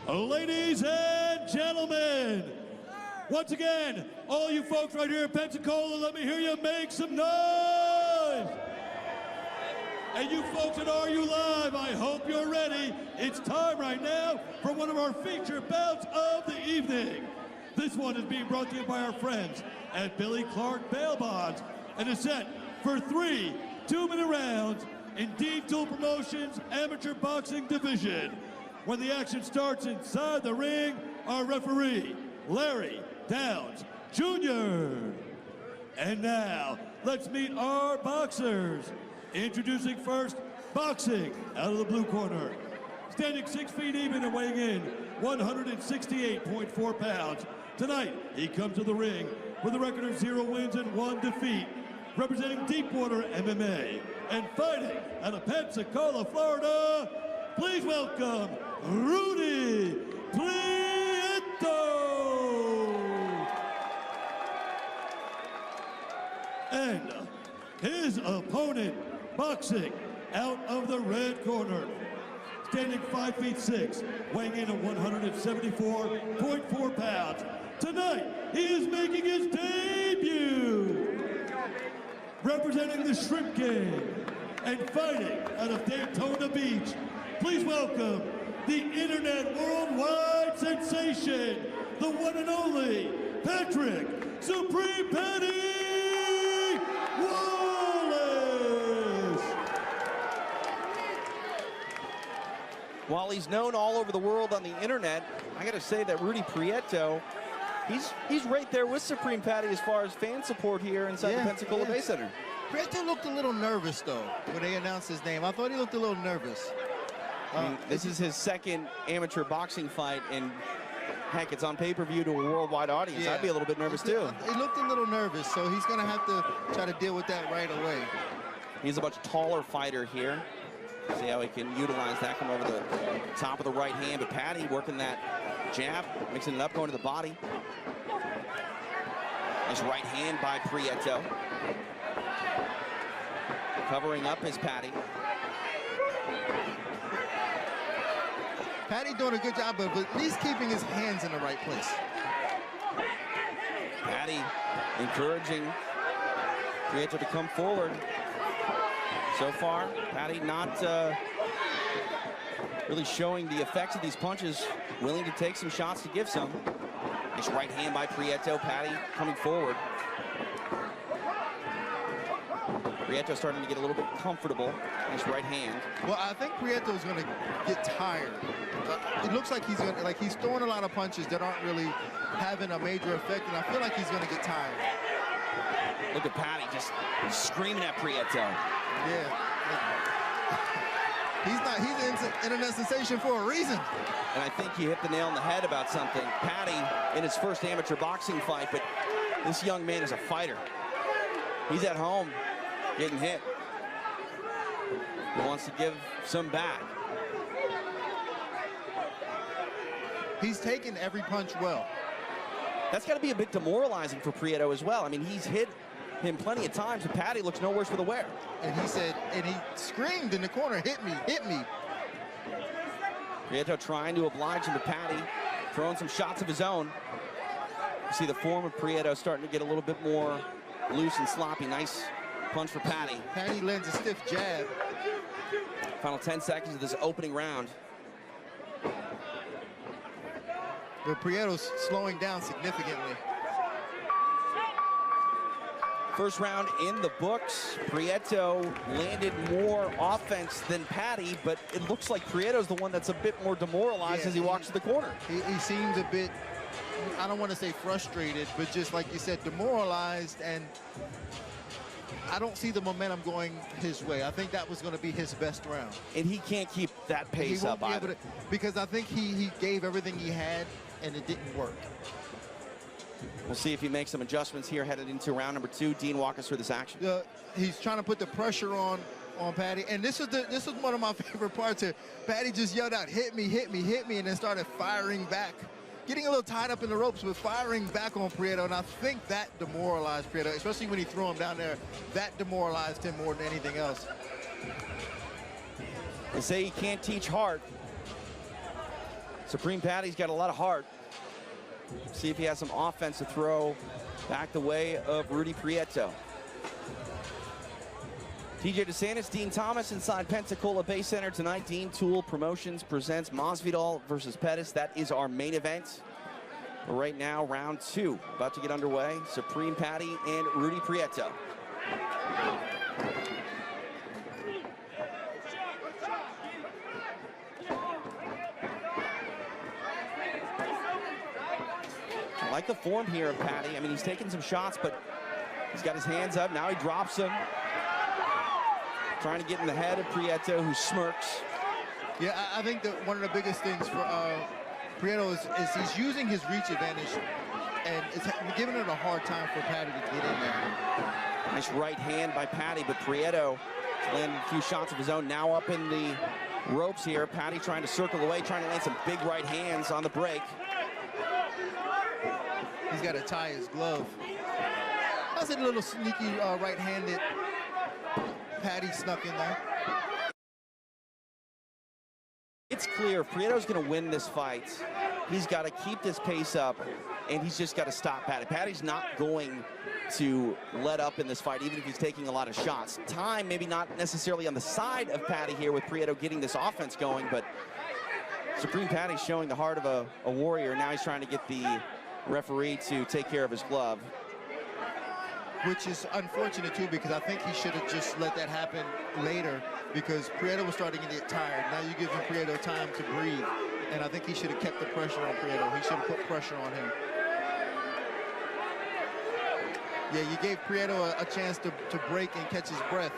Ladies and gentlemen, once again, all you folks right here in Pensacola, let me hear you make some noise. And you folks at RU Live, I hope you're ready. It's time right now for one of our feature bouts of the evening. This one is being brought to you by our friends at Billy Clark Bail Bonds and is set for 3 2-minute rounds in Dean Tool Promotions Amateur Boxing Division. When the action starts inside the ring, our referee, Larry Downs Jr. And now, let's meet our boxers. Introducing first, boxing out of the blue corner. Standing 6 feet even and weighing in 168.4 pounds. Tonight, he comes to the ring with a record of 0 wins and 1 defeat, representing Deepwater MMA and fighting out of Pensacola, Florida. Please welcome Rudy Prieto. And his opponent, boxing out of the red corner, standing 5 feet 6, weighing in at 174.4 pounds. Tonight, he is making his debut, representing the Shrimp Gang and fighting out of Daytona Beach. Please welcome the internet worldwide sensation, the one and only Patrick Supreme Patty Wallace. While he's known all over the world on the internet, I gotta say that Rudy Prieto, he's right there with Supreme Patty as far as fan support here inside the Pensacola Bay Center. Prieto looked a little nervous though when they announced his name. I thought he looked a little nervous. I mean, this is his second amateur boxing fight, and heck, it's on pay-per-view to a worldwide audience. I'd be a little bit nervous too. He looked a little nervous, so he's gonna have to try to deal with that right away. He's a much taller fighter here. See how he can utilize that, come over the top of the right hand, but Patty working that jab, mixing it up, going to the body. Nice right hand by Prieto. Covering up his Patty. Patty doing a good job of at least keeping his hands in the right place. Patty encouraging Prieto to come forward. So far, Patty not really showing the effects of these punches, willing to take some shots to give some. Nice right hand by Prieto, Patty coming forward. Prieto starting to get a little bit comfortable. Nice right hand. Well, I think Prieto is going to get tired. It looks like he's throwing a lot of punches that aren't really having a major effect, and I feel like he's going to get tired. Look at Patty just screaming at Prieto. Yeah. He's an internet sensation for a reason. And I think you hit the nail on the head about something. Patty in his first amateur boxing fight, but this young man is a fighter. He's at home getting hit. He wants to give some back. He's taken every punch well. That's got to be a bit demoralizing for Prieto as well. I mean, he's hit him plenty of times, but Patty looks no worse for the wear. And he said, and he screamed in the corner, hit me, hit me. Prieto trying to oblige him to Patty, throwing some shots of his own. You see the form of Prieto starting to get a little bit more loose and sloppy. Nice punch for Patty. Patty lands a stiff jab. Final 10 seconds of this opening round. But Prieto's slowing down significantly. First round in the books. Prieto landed more offense than Patty, but it looks like Prieto's the one that's a bit more demoralized as he walks to the corner. He seems a bit, I don't want to say frustrated, but just like you said, demoralized, and I don't see the momentum going his way. I think that was going to be his best round. And he can't keep that pace up either. Because I think he gave everything he had, and it didn't work. We'll see if he makes some adjustments here headed into round number 2. Dean, walk us through this action. He's trying to put the pressure on Patty, and this was one of my favorite parts here. Patty just yelled out, hit me, hit me, hit me, and then started firing back. Getting a little tied up in the ropes, but firing back on Prieto, and I think that demoralized Prieto, especially when he threw him down there. That demoralized him more than anything else. They say you can't teach heart. Supreme Patty's got a lot of heart. See if he has some offense to throw back the way of Rudy Prieto. TJ DeSantis, Dean Thomas inside Pensacola Bay Center tonight. Dean Tool Promotions presents Masvidal versus Pettis. That is our main event. Right now, round 2 about to get underway. Supreme Patty and Rudy Prieto. I like the form here of Patty. I mean, he's taking some shots, but he's got his hands up. Now he drops them. Trying to get in the head of Prieto, who smirks. Yeah, I think that one of the biggest things for Prieto is he's using his reach advantage, and it's giving it a hard time for Patty to get in there. Nice right hand by Patty, but Prieto landed a few shots of his own. Now up in the ropes here. Patty trying to circle away, trying to land some big right hands on the break. He's got to tie his glove. That's a little sneaky right-handed Patty snuck in there. It's clear if Prieto's going to win this fight, he's got to keep this pace up, and he's just got to stop Patty. Patty's not going to let up in this fight, even if he's taking a lot of shots. Time maybe not necessarily on the side of Patty here with Prieto getting this offense going, but Supreme Patty's showing the heart of a warrior. Now he's trying to get the referee to take care of his glove. Which is unfortunate too, because I think he should have just let that happen later, because Prieto was starting to get tired. Now you give him Prieto time to breathe, and I think he should have kept the pressure on Prieto. He should have put pressure on him. Yeah, you gave Prieto a chance to break and catch his breath.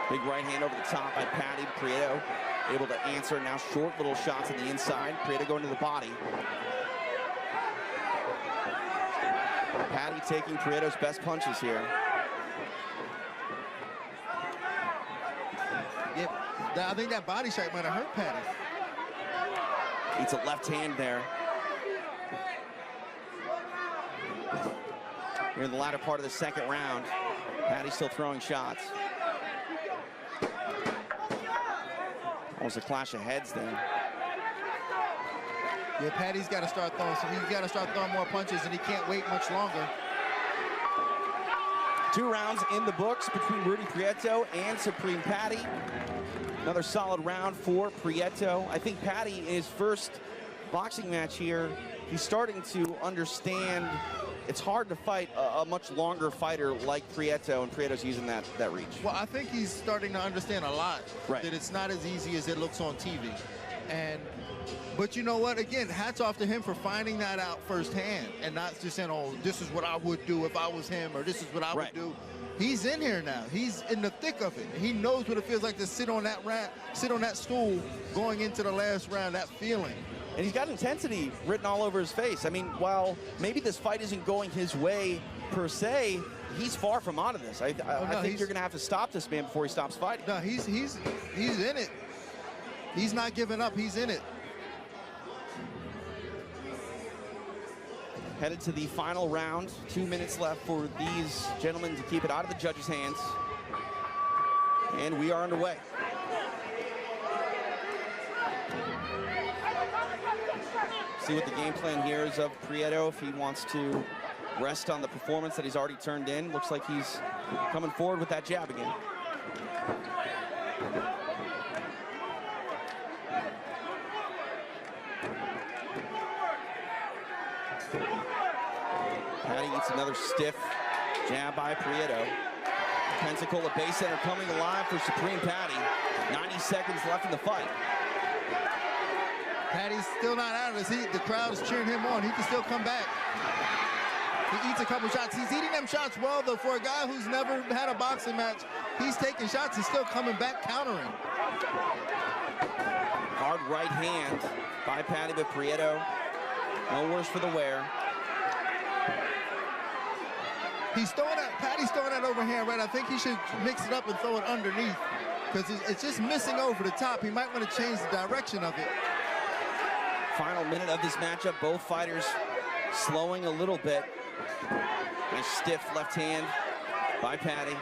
Big right hand over the top by Patty. Prieto able to answer. Now short little shots on the inside. Prieto going to the body. Patty taking Prieto's best punches here. Yep, I think that body shot might have hurt Patty. Eats a left hand there. Here in the latter part of the second round, Patty's still throwing shots. Almost a clash of heads there. Yeah, Patty's got to start throwing, so he's got to start throwing more punches, and he can't wait much longer. 2 rounds in the books between Rudy Prieto and Supreme Patty. Another solid round for Prieto. I think Patty, in his first boxing match here, he's starting to understand it's hard to fight a much longer fighter like Prieto, and Prieto's using that reach. Well, I think he's starting to understand a lot, that it's not as easy as it looks on TV. But you know what? Again, hats off to him for finding that out firsthand and not just saying, oh, this is what I would do if I was him, or this is what I would do. He's in here now. He's in the thick of it. He knows what it feels like to sit on that stool going into the last round, that feeling. And he's got intensity written all over his face. I mean, while maybe this fight isn't going his way per se, he's far from out of this. I think you're going to have to stop this man before he stops fighting. No, he's in it. He's not giving up. He's in it. Headed to the final round. 2 minutes left for these gentlemen to keep it out of the judges' hands. And we are underway. See what the game plan here is of Prieto, if he wants to rest on the performance that he's already turned in. Looks like he's coming forward with that jab again. Patty eats another stiff jab by Prieto. Pensacola Bay Center coming alive for Supreme Patty. 90 seconds left in the fight. Patty's still not out of this. The crowd is cheering him on. He can still come back. He eats a couple shots. He's eating them shots well, though. For a guy who's never had a boxing match, he's taking shots and still coming back, countering. Hard right hand by Patty, but Prieto, no worse for the wear. Patty's throwing that overhand right. I think he should mix it up and throw it underneath, because it's just missing over the top. He might want to change the direction of it. Final minute of this matchup. Both fighters slowing a little bit. Nice stiff left hand by Patty.